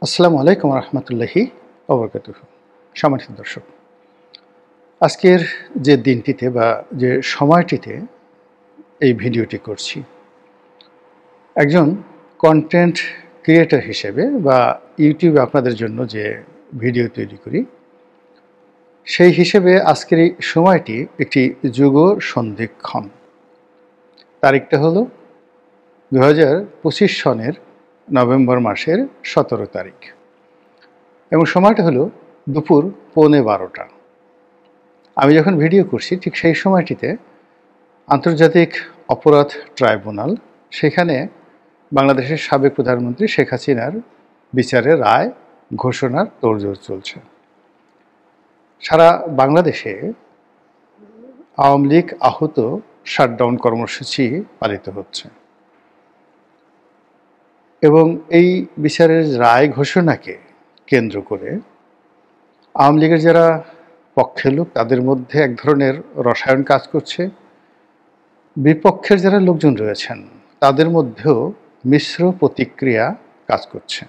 আসসালামু আলাইকুম রহমতুল্লাহি ওবরকাতুহ। সম্মানিত দর্শক, আজকের যে দিনটিতে বা যে সময়টিতে এই ভিডিওটি করছি, একজন কন্টেন্ট ক্রিয়েটর হিসেবে বা ইউটিউবে আপনাদের জন্য যে ভিডিও তৈরি করি, সেই হিসেবে আজকের এই সময়টি একটি যুগ সন্ধিক্ষণ। তারিখটা হলো 2025 সনের নভেম্বর মাসের 17 তারিখ এবং সময়টা হলো দুপুর 11:15। আমি যখন ভিডিও করছি ঠিক সেই সময়টিতে আন্তর্জাতিক অপরাধ ট্রাইব্যুনাল, সেখানে বাংলাদেশের সাবেক প্রধানমন্ত্রী শেখ হাসিনার বিচারের রায় ঘোষণার তোড়জোড় চলছে। সারা বাংলাদেশে আওয়ামী লীগ আহত শাটডাউন কর্মসূচি পালিত হচ্ছে এবং এই বিচারের রায় ঘোষণাকে কেন্দ্র করে আওয়ামী লীগের যারা পক্ষের লোক, তাদের মধ্যে এক ধরনের রসায়ন কাজ করছে। বিপক্ষের যারা লোকজন রয়েছেন তাদের মধ্যেও মিশ্র প্রতিক্রিয়া কাজ করছে।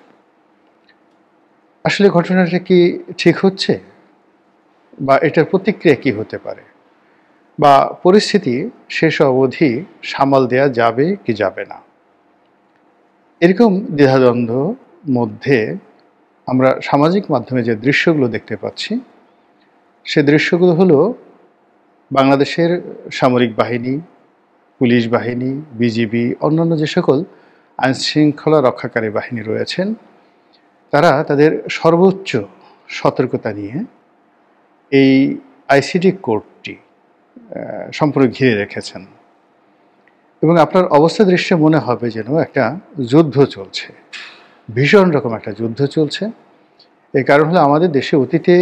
আসলে ঘটনাটা কি ঠিক হচ্ছে, বা এটার প্রতিক্রিয়া কি হতে পারে, বা পরিস্থিতি শেষ অবধি সামাল দেয়া যাবে কি যাবে না, এরকম দ্বিধাদ্বন্দ্ব মধ্যে আমরা সামাজিক মাধ্যমে যে দৃশ্যগুলো দেখতে পাচ্ছি, সে দৃশ্যগুলো হলো বাংলাদেশের সামরিক বাহিনী, পুলিশ বাহিনী, বিজিবি, অন্যান্য যে সকল আইনশৃঙ্খলা রক্ষাকারী বাহিনী রয়েছেন, তারা তাদের সর্বোচ্চ সতর্কতা নিয়ে এই আইসিটি কোর্টটি সম্পূর্ণ ঘিরে রেখেছেন এবং আপনার অবস্থা দৃশ্যে মনে হবে যেন একটা যুদ্ধ চলছে, ভীষণ রকম একটা যুদ্ধ চলছে। এর কারণ হলো আমাদের দেশে অতীতে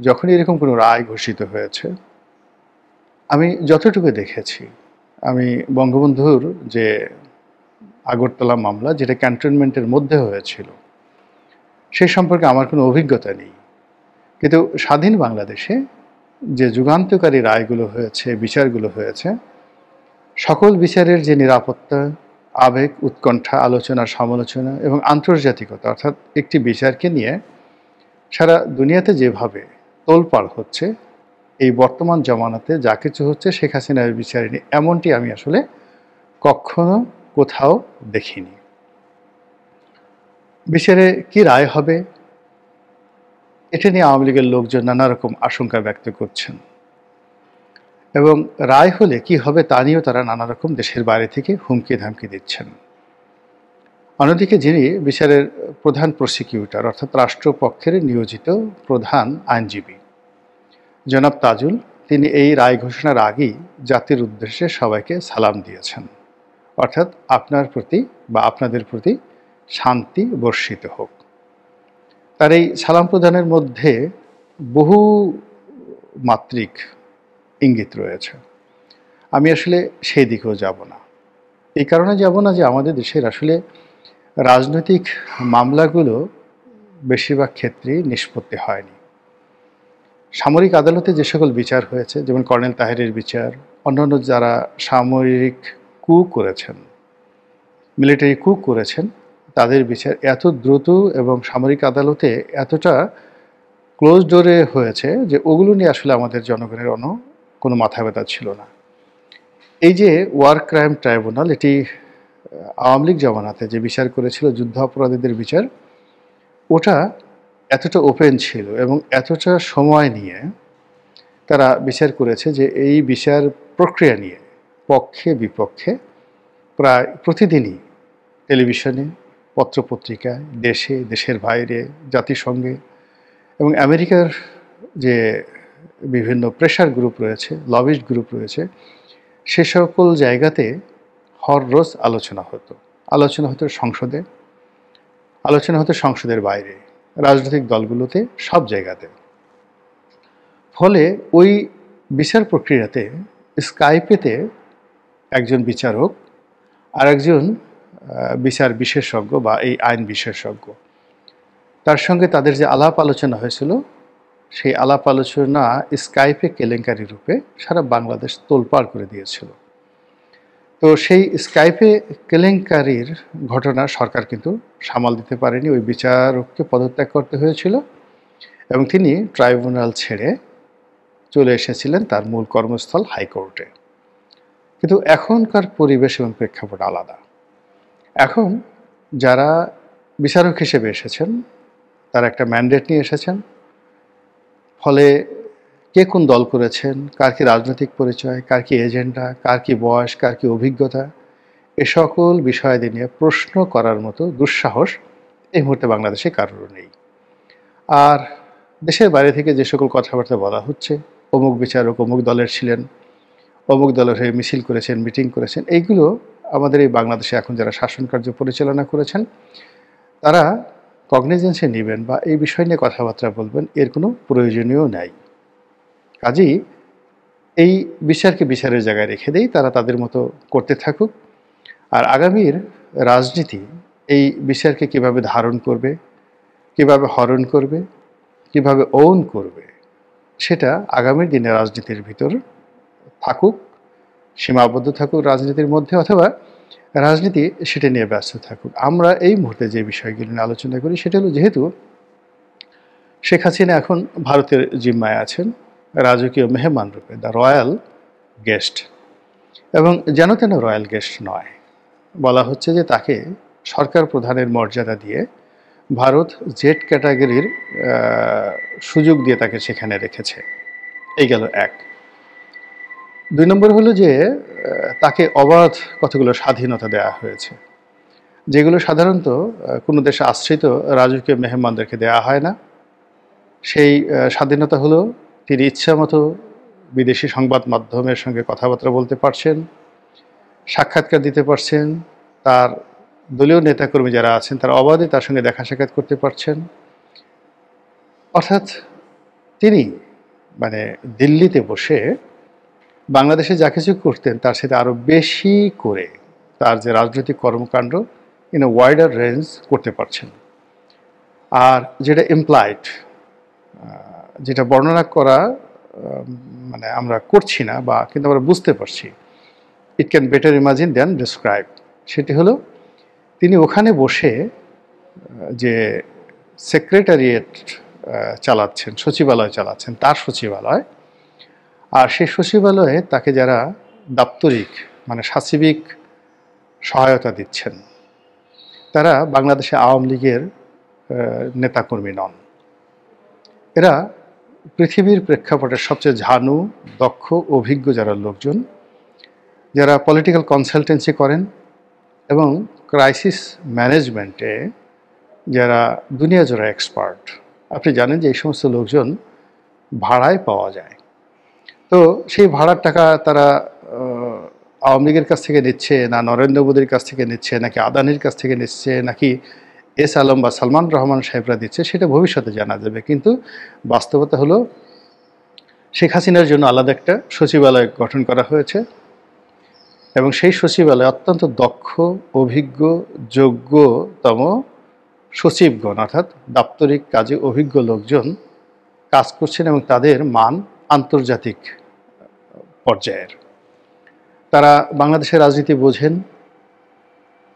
যখনই এরকম কোনো রায় ঘোষিত হয়েছে, আমি যতটুকু দেখেছি, আমি বঙ্গবন্ধুর যে আগরতলা মামলা, যেটা ক্যান্টনমেন্টের মধ্যে হয়েছিল, সেই সম্পর্কে আমার কোনো অভিজ্ঞতা নেই। কিন্তু স্বাধীন বাংলাদেশে যে যুগান্তকারী রায়গুলো হয়েছে, বিচারগুলো হয়েছে, সকল বিচারের যে নিরাপত্তা, আবেগ, উৎকণ্ঠা, আলোচনা, সমালোচনা এবং আন্তর্জাতিকতা, অর্থাৎ একটি বিচারকে নিয়ে সারা দুনিয়াতে যেভাবে তোলপাড় হচ্ছে, এই বর্তমান জমানাতে যা কিছু হচ্ছে শেখ হাসিনার বিচারে নিয়ে, এমনটি আমি আসলে কখনো কোথাও দেখিনি। বিচারে কি রায় হবে, এটা নিয়ে আওয়ামী লীগের লোকজন নানা রকম আশঙ্কা ব্যক্ত করছেন এবং রায় হলে কি হবে তা নিয়েও তারা নানা রকম দেশের বাইরে থেকে হুমকি ধামকি দিচ্ছেন। অন্যদিকে যিনি বিচারের প্রধান প্রসিকিউটর, অর্থাৎ রাষ্ট্রপক্ষের নিয়োজিত প্রধান আইনজীবী জনাব তাজুল, তিনি এই রায় ঘোষণার আগেই জাতির উদ্দেশ্যে সবাইকে সালাম দিয়েছেন, অর্থাৎ আপনার প্রতি বা আপনাদের প্রতি শান্তি বর্ষিত হোক। তার এই সালাম প্রদানের মধ্যে বহু মাত্রিক ইঙ্গিত রয়েছে। আমি আসলে সেই দিকেও যাব না। এই কারণে যাব না যে আমাদের দেশের আসলে রাজনৈতিক মামলাগুলো বেশিরভাগ ক্ষেত্রেই নিষ্পত্তি হয়নি। সামরিক আদালতে যে সকল বিচার হয়েছে, যেমন কর্নেল তাহেরের বিচার, অন্যান্য যারা সামরিক কু করেছেন, মিলিটারি কু করেছেন, তাদের বিচার এত দ্রুত এবং সামরিক আদালতে এতটা ক্লোজ ডোরে হয়েছে যে ওগুলো নিয়ে আসলে আমাদের জনগণের কোনো মাথা ব্যথা ছিল না। এই যে ওয়ার ক্রাইম ট্রাইব্যুনাল, এটি আওয়ামী লীগ জমানাতে যে বিচার করেছিল যুদ্ধ অপরাধীদের বিচার, ওটা এতটা ওপেন ছিল এবং এতটা সময় নিয়ে তারা বিচার করেছে যে এই বিচার প্রক্রিয়া নিয়ে পক্ষে বিপক্ষে প্রায় প্রতিদিনই টেলিভিশনে, পত্রপত্রিকায়, দেশে, দেশের বাইরে, জাতিসংঘে এবং আমেরিকার যে বিভিন্ন প্রেশার গ্রুপ রয়েছে, লবিস্ট গ্রুপ রয়েছে, সে সকল জায়গাতে হররোজ আলোচনা হতো সংসদে, আলোচনা হতো সংসদের বাইরে, রাজনৈতিক দলগুলোতে, সব জায়গাতে। ফলে ওই বিচার প্রক্রিয়াতে স্কাইপেতে একজন বিচারক আর একজন বিচার বিশেষজ্ঞ বা এই আইন বিশেষজ্ঞ, তার সঙ্গে তাদের যে আলাপ আলোচনা হয়েছিল, সেই আলাপ আলোচনা স্কাইপে কেলেঙ্কারি রূপে সারা বাংলাদেশ তোলপাড় করে দিয়েছিল। তো তো সেই স্কাইপে কেলেঙ্কারির ঘটনা সরকার কিন্তু সামাল দিতে পারেনি, ওই বিচারককে পদত্যাগ করতে হয়েছিল এবং তিনি ট্রাইব্যুনাল ছেড়ে চলে এসেছিলেন তার মূল কর্মস্থল হাইকোর্টে। কিন্তু এখনকার পরিবেশ এবং প্রেক্ষাপট আলাদা। এখন যারা বিচারক হিসেবে এসেছেন তারা একটা ম্যান্ডেট নিয়ে এসেছেন, ফলে কে কোন দল করেছেন, কার কি রাজনৈতিক পরিচয়, কার কি এজেন্ডা, কার কি বয়স, কার কি অভিজ্ঞতা, এ সকল বিষয়াদি নিয়ে প্রশ্ন করার মতো দুঃসাহস এই মুহূর্তে বাংলাদেশে কারোর নেই। আর দেশের বাইরে থেকে যে সকল কথাবার্তা বলা হচ্ছে, অমুক বিচারক অমুক দলের ছিলেন, অমুক দলের হয়ে মিছিল করেছেন, মিটিং করেছেন, এইগুলো আমাদের এই বাংলাদেশে এখন যারা শাসন কার্য পরিচালনা করেছেন তারা কগনিজেন্সে নেবেন বা এই বিষয় নিয়ে কথাবার্তা বলবেন, এর কোনো প্রয়োজনীয় নাই। কাজেই এই বিচারকে বিচারের জায়গায় রেখে দেই, তারা তাদের মতো করতে থাকুক। আর আগামীর রাজনীতি এই বিচারকে কিভাবে ধারণ করবে, কিভাবে হরণ করবে, কিভাবে ওন করবে, সেটা আগামীর দিনে রাজনীতির ভিতর থাকুক, সীমাবদ্ধ থাকুক রাজনীতির মধ্যে, অথবা রাজনীতি সেটা নিয়ে ব্যস্ত থাকুক। আমরা এই মুহূর্তে যে বিষয়গুলো নিয়ে আলোচনা করি সেটা হলো, যেহেতু শেখ হাসিনা এখন ভারতের জিম্মায় আছেন রাজকীয় মেহমান রূপে, দ্য রয়্যাল গেস্ট, এবং যেন তেন রয়্যাল গেস্ট নয়, বলা হচ্ছে যে তাকে সরকার প্রধানের মর্যাদা দিয়ে ভারত জেড ক্যাটাগরির সুযোগ দিয়ে তাকে সেখানে রেখেছে। এই গেল এক। 2 নম্বর হলো যে তাকে অবাধ কতগুলো স্বাধীনতা দেওয়া হয়েছে, যেগুলো সাধারণত কোনো দেশে আশ্রিত রাজকীয় মেহমানদেরকে দেওয়া হয় না। সেই স্বাধীনতা হলো তিনি ইচ্ছা মতো বিদেশি সংবাদ মাধ্যমের সঙ্গে কথাবার্তা বলতে পারছেন, সাক্ষাৎকার দিতে পারছেন, তার দলীয় নেতাকর্মী যারা আছেন তারা অবাধে তার সঙ্গে দেখা সাক্ষাৎ করতে পারছেন। অর্থাৎ তিনি মানে দিল্লিতে বসে বাংলাদেশে যা কিছু করতেন তার সাথে আরও বেশি করে তার যে রাজনৈতিক কর্মকাণ্ড ইন এ ওয়াইডার রেঞ্জ করতে পারছেন। আর যেটা ইমপ্লাইড, যেটা বর্ণনা করা মানে আমরা করছি না, বা কিন্তু আমরা বুঝতে পারছি, it can better imagine than describe, সেটি হলো তিনি ওখানে বসে যে সেক্রেটারিয়েট চালাচ্ছেন, সচিবালয় চালাচ্ছেন, তার সচিবালয়, আর সেই সচিবালয়ে তাকে যারা দাপ্তরিক মানে সাচিবিক সহায়তা দিচ্ছেন তারা বাংলাদেশে আওয়ামী লীগের নেতাকর্মী নন। এরা পৃথিবীর প্রেক্ষাপটে সবচেয়ে ঝানু, দক্ষ, অভিজ্ঞ যারা লোকজন, যারা পলিটিক্যাল কনসালটেন্সি করেন এবং ক্রাইসিস ম্যানেজমেন্টে যারা দুনিয়া জোড়া এক্সপার্ট। আপনি জানেন যে এই সমস্ত লোকজন ভাড়ায় পাওয়া যায়। তো সেই ভাড়ার টাকা তারা আওয়ামী লীগের কাছ থেকে নিচ্ছে, না নরেন্দ্র মোদীর কাছ থেকে নিচ্ছে, নাকি আদানির কাছ থেকে নিচ্ছে, নাকি এস আলম বা সালমান রহমান সাহেবরা দিচ্ছে, সেটা ভবিষ্যতে জানা যাবে। কিন্তু বাস্তবতা হলো শেখ হাসিনার জন্য আলাদা একটা সচিবালয় গঠন করা হয়েছে এবং সেই সচিবালয়ে অত্যন্ত দক্ষ, অভিজ্ঞ, যোগ্যতম সচিবগণ অর্থাৎ দাপ্তরিক কাজে অভিজ্ঞ লোকজন কাজ করছেন এবং তাদের মান আন্তর্জাতিক পর্যায়ের। তারা বাংলাদেশের রাজনীতি বোঝেন,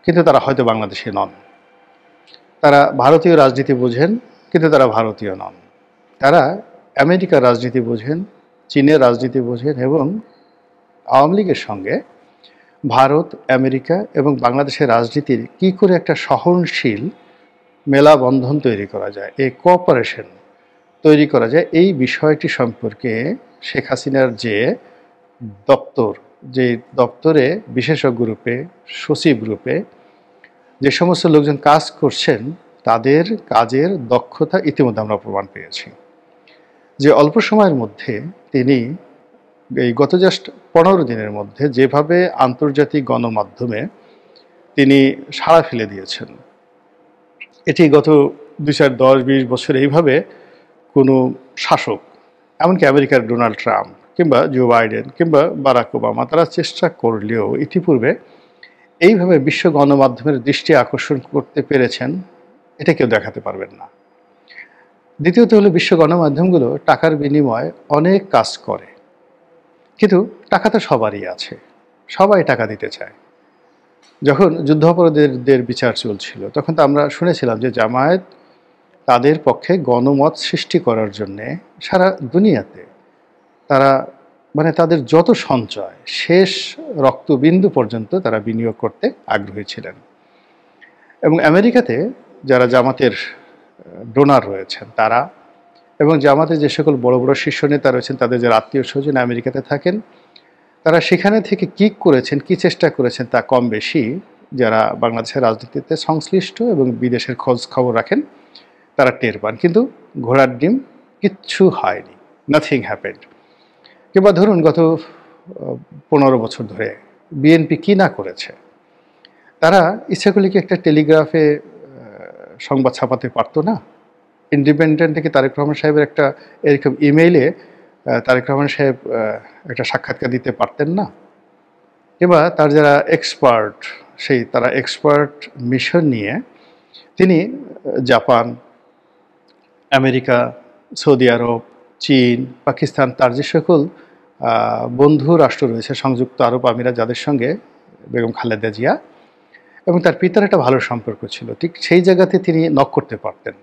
কিন্তু তারা হয়তো বাংলাদেশে নন। তারা ভারতীয় রাজনীতি বোঝেন, কিন্তু তারা ভারতীয় নন। তারা আমেরিকার রাজনীতি বোঝেন, চীনের রাজনীতি বোঝেন এবং আওয়ামী লীগের সঙ্গে ভারত, আমেরিকা এবং বাংলাদেশের রাজনীতির কী করে একটা সহনশীল মেলাবন্ধন তৈরি করা যায়, এই কোঅপারেশন তৈরি করা যায়, এই বিষয়টি সম্পর্কে শেখ হাসিনার যে দপ্তর, যে দপ্তরে বিশেষজ্ঞ রূপে, সচিব রূপে যে সমস্ত লোকজন কাজ করছেন তাদের কাজের দক্ষতা ইতিমধ্যে আমরা প্রমাণ পেয়েছি। যে অল্প সময়ের মধ্যে তিনি এই গত জাস্ট 15 দিনের মধ্যে যেভাবে আন্তর্জাতিক গণমাধ্যমে তিনি সাড়া ফেলে দিয়েছেন, এটি গত 2, 4, 10, 20 বছর এইভাবে কোনো শাসক, এমনকি আমেরিকার ডোনাল্ড ট্রাম্প কিংবা জো বাইডেন কিংবা বারাক ওবামা, তারা চেষ্টা করলেও ইতিপূর্বে এইভাবে বিশ্ব গণমাধ্যমের দৃষ্টি আকর্ষণ করতে পেরেছেন এটা কেউ দেখাতে পারবেন না। দ্বিতীয়ত হলো বিশ্ব গণমাধ্যমগুলো টাকার বিনিময়ে অনেক কাজ করে, কিন্তু টাকা তো সবারই আছে। সবাই টাকা দিতে চায়। যখন যুদ্ধাপরাধীদের বিচার চলছিল তখন তো আমরা শুনেছিলাম যে জামায়াত তাদের পক্ষে গণমত সৃষ্টি করার জন্যে সারা দুনিয়াতে তারা মানে তাদের যত সঞ্চয় শেষ রক্তবিন্দু পর্যন্ত তারা বিনিয়োগ করতে আগ্রহী ছিলেন। এবং আমেরিকাতে যারা জামাতের ডোনার রয়েছেন তারা এবং জামাতের যে সকল বড় বড় শীর্ষ নেতা রয়েছেন তাদের যারা আত্মীয় স্বজন আমেরিকাতে থাকেন তারা সেখানে থেকে কী করেছেন, কী চেষ্টা করেছেন তা কম বেশি যারা বাংলাদেশের রাজনীতিতে সংশ্লিষ্ট এবং বিদেশের খোঁজ খবর রাখেন তারা টের পান। কিন্তু ঘোড়ার ডিম কিচ্ছু হয়নি, নাথিং হ্যাপেন্ড। কিংবা ধরুন গত 15 বছর ধরে বিএনপি কী না করেছে। তারা ইচ্ছা করলে কি একটা টেলিগ্রাফে সংবাদ ছাপাতে পারতো না? ইন্ডিপেন্ডেন্ট থেকে তারেক রহমান সাহেবের একটা এরকম ইমেইলে তারেক রহমান সাহেব একটা সাক্ষাৎকার দিতে পারতেন না? কিংবা তার যারা এক্সপার্ট তারা এক্সপার্ট মিশন নিয়ে তিনি জাপান, আমেরিকা, সৌদি আরব, চীন, পাকিস্তান তার যে সকল বন্ধু রাষ্ট্র রয়েছে, সংযুক্ত আরব আমিরাত যাদের সঙ্গে বেগম খালেদা জিয়া এবং তার পিতার একটা ভালো সম্পর্ক ছিল, ঠিক সেই জায়গাতে তিনি নক করতে পারতেন।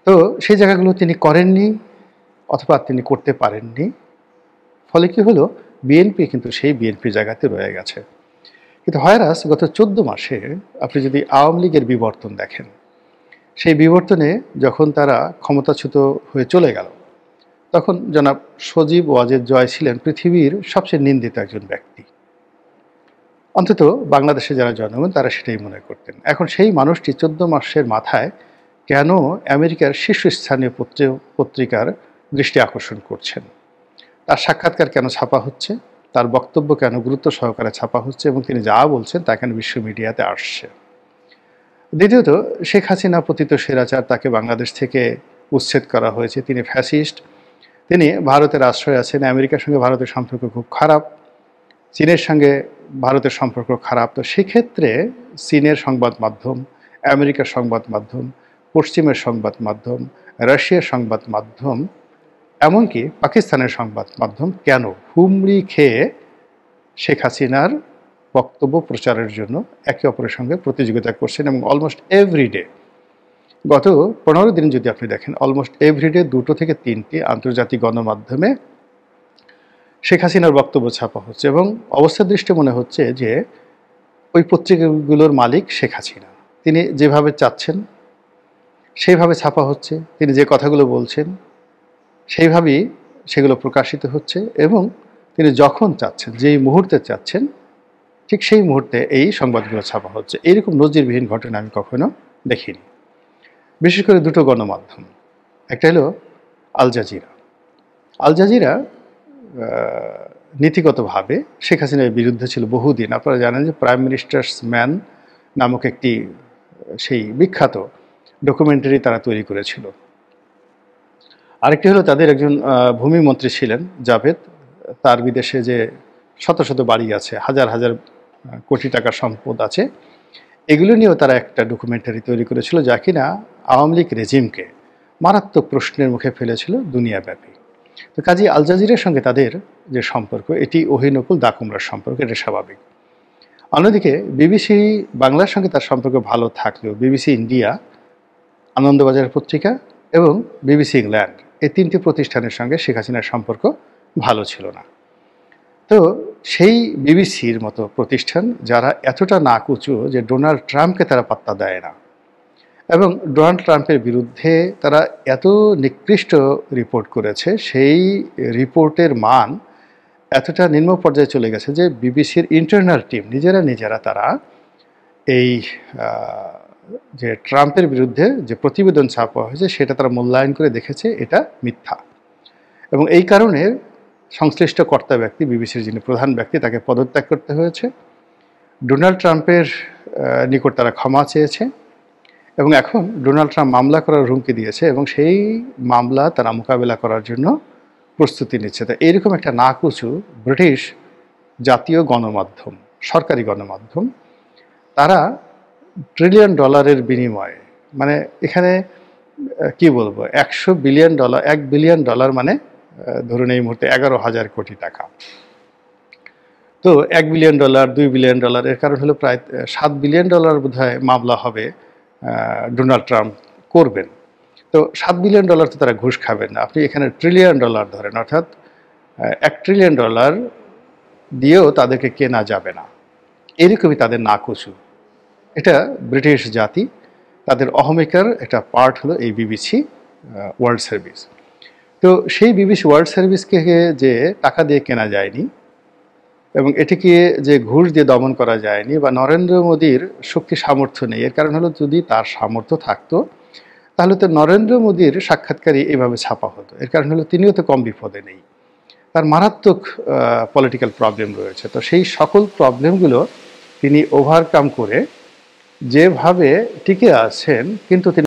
তো সেই জায়গাগুলো তিনি করেননি অথবা তিনি করতে পারেননি। ফলে কি হলো, বিএনপি কিন্তু সেই বিএনপি জায়গাতে রয়ে গেছে। কিন্তু হয়রাস গত 14 মাসে আপনি যদি আওয়ামী লীগের বিবর্তন দেখেন, সেই বিবর্তনে যখন তারা ক্ষমতাচ্যুত হয়ে চলে গেল তখন জনাব সজীব ওয়াজেদ জয় ছিলেন পৃথিবীর সবচেয়ে নিন্দিত একজন ব্যক্তি। অন্তত বাংলাদেশে যারা জনগণ তারা সেটাই মনে করতেন। এখন সেই মানুষটি 14 মাসের মাথায় কেন আমেরিকার শীর্ষস্থানীয় পত্রিকার দৃষ্টি আকর্ষণ করছেন, তার সাক্ষাৎকার কেন ছাপা হচ্ছে, তার বক্তব্য কেন গুরুত্ব সহকারে ছাপা হচ্ছে এবং তিনি যা বলছেন তা কেন বিশ্ব মিডিয়াতে আসছে। দ্বিতীয়ত, শেখ হাসিনা পতিত স্বৈরাচার, তাকে বাংলাদেশ থেকে উচ্ছেদ করা হয়েছে, তিনি ফ্যাসিস্ট, তিনি ভারতের আশ্রয় আছেন, আমেরিকার সঙ্গে ভারতের সম্পর্ক খুব খারাপ, চীনের সঙ্গে ভারতের সম্পর্ক খারাপ। তো সেক্ষেত্রে চীনের সংবাদ মাধ্যম, আমেরিকার সংবাদ মাধ্যম, পশ্চিমের সংবাদ মাধ্যম, রাশিয়ার সংবাদ মাধ্যম, এমনকি পাকিস্তানের সংবাদ মাধ্যম কেন হুমড়ি খেয়ে শেখ হাসিনার বক্তব্য প্রচারের জন্য একে অপরের সঙ্গে প্রতিযোগিতা করছেন এবং অলমোস্ট এভরিডে গত 15 দিন যদি আপনি দেখেন অলমোস্ট এভরিডে 2 থেকে 3টি আন্তর্জাতিক গণমাধ্যমে শেখ হাসিনার বক্তব্য ছাপা হচ্ছে এবং অবস্থার দৃষ্টি মনে হচ্ছে যে ওই পত্রিকাগুলোর মালিক শেখ হাসিনা। তিনি যেভাবে চাচ্ছেন সেইভাবে ছাপা হচ্ছে, তিনি যে কথাগুলো বলছেন সেইভাবেই সেগুলো প্রকাশিত হচ্ছে এবং তিনি যখন চাচ্ছেন, যেই মুহূর্তে চাচ্ছেন ঠিক সেই মুহূর্তে এই সংবাদগুলো ছাপা হচ্ছে। এইরকম নজিরবিহীন ঘটনা আমি কখনো দেখিনি। বিশেষ করে 2টো গণমাধ্যম, একটা হলো আল জাজিরা। আল জাজিরা নীতিগতভাবে শেখ হাসিনার বিরুদ্ধে ছিল বহুদিন। আপনারা জানেন যে প্রাইম মিনিস্টার্স ম্যান নামক একটি সেই বিখ্যাত ডকুমেন্টারি তারা তৈরি করেছিল। আরেকটি হলো তাদের একজন ভূমিমন্ত্রী ছিলেন জাভেদ, তার বিদেশে যে শত শত বাড়ি আছে, হাজার হাজার কোটি টাকার সম্পদ আছে, এগুলো নিয়েও তারা একটা ডকুমেন্টারি তৈরি করেছিল যা কিনা আওয়ামী লীগ রেজিমকে মারাত্মক প্রশ্নের মুখে ফেলেছিল দুনিয়াব্যাপী। তো কাজী আল জাজিরার সঙ্গে তাদের যে সম্পর্ক, এটি ওহিনকুল দাকুমরার সম্পর্ক, এটা স্বাভাবিক। অন্যদিকে বিবিসি বাংলার সঙ্গে তার সম্পর্ক ভালো থাকলেও বিবিসি ইন্ডিয়া, আনন্দবাজার পত্রিকা এবং বিবিসি ইংল্যান্ড, এই 3টি প্রতিষ্ঠানের সঙ্গে শেখ হাসিনার সম্পর্ক ভালো ছিল না। তো সেই বিবিসির মতো প্রতিষ্ঠান যারা এতটা নাকুচু যে ডোনাল্ড ট্রাম্পকে তারা পাত্তা দেয় না এবং ডোনাল্ড ট্রাম্পের বিরুদ্ধে তারা এত নিকৃষ্ট রিপোর্ট করেছে, সেই রিপোর্টের মান এতটা নিম্ন পর্যায়ে চলে গেছে যে বিবিসির ইন্টারনাল টিম নিজেরা তারা এই যে ট্রাম্পের বিরুদ্ধে যে প্রতিবেদন ছাপা হয়েছে সেটা তারা মূল্যায়ন করে দেখেছে এটা মিথ্যা এবং এই কারণে সংশ্লিষ্ট কর্তা ব্যক্তি, বিবিসির যিনি প্রধান ব্যক্তি, তাকে পদত্যাগ করতে হয়েছে। ডোনাল্ড ট্রাম্পের নিকট তারা ক্ষমা চেয়েছে এবং এখন ডোনাল্ড ট্রাম্প মামলা করার হুমকি দিয়েছে এবং সেই মামলা তারা মোকাবেলা করার জন্য প্রস্তুতি নিচ্ছে। তো এইরকম একটা নাকুচু ব্রিটিশ জাতীয় গণমাধ্যম, সরকারি গণমাধ্যম, তারা $1 ট্রিলিয়ন বিনিময়ে, মানে এখানে কি বলবো, $100 বিলিয়ন, $1 বিলিয়ন মানে ধরুন এই মুহূর্তে 11,000 কোটি টাকা। তো তো $1 বিলিয়ন, $2 বিলিয়ন, এর কারণ হলো প্রায় $7 বিলিয়ন বোধহয় মামলা হবে ডোনাল্ড ট্রাম্প করবেন। তো $7 বিলিয়ন তো তারা ঘুষ খাবেন না। আপনি এখানে $1 ট্রিলিয়ন ধরেন, অর্থাৎ $1 ট্রিলিয়ন দিয়েও তাদেরকে কেনা যাবে না। এরকমই তাদের নাকচু। এটা ব্রিটিশ জাতি, তাদের অহমিকার একটা পার্ট হলো এই বিবিসি ওয়ার্ল্ড সার্ভিস। তো সেই বিবিসি ওয়ার্ল্ড সার্ভিসকে যে টাকা দিয়ে কেনা যায়নি এবং এটিকে যে ঘুষ দিয়ে দমন করা যায়নি, বা নরেন্দ্র মোদীর শক্তি সামর্থ্য নেই, এর কারণ হলো যদি তার সামর্থ্য থাকতো তাহলে তো নরেন্দ্র মোদীর সাক্ষাৎকারই এভাবে ছাপা হতো। এর কারণ হলো তিনিও তো কম বিপদে নেই, তার মারাত্মক পলিটিক্যাল প্রবলেম রয়েছে। তো সেই সকল প্রবলেমগুলো তিনি ওভারকাম করে যেভাবে টিকে আছেন, কিন্তু তিনি